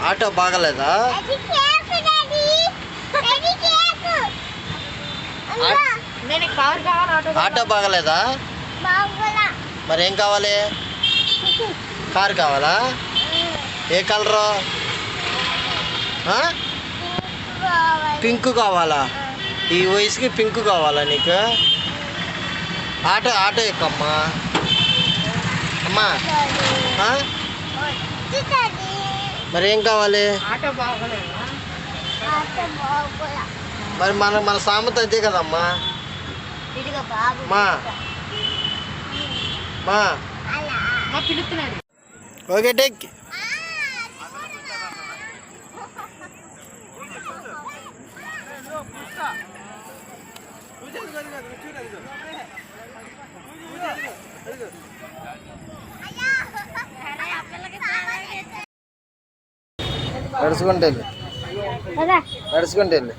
Auto బాగలేదా? Auto బాగలేదా? మరి ఏం కావాలి? కారు కావాలా? ఏ కలరు? పింక్ కావాలా? ఈ వయసుకి పింక్ కావాలా నీకు? ఆటో ఎక్కమ్మా. అమ్మా మరి ఏం కావాలి? మరి మన సామెత అంతే కదమ్మా. Okay take. నడుచుకుంటే వెళ్ళి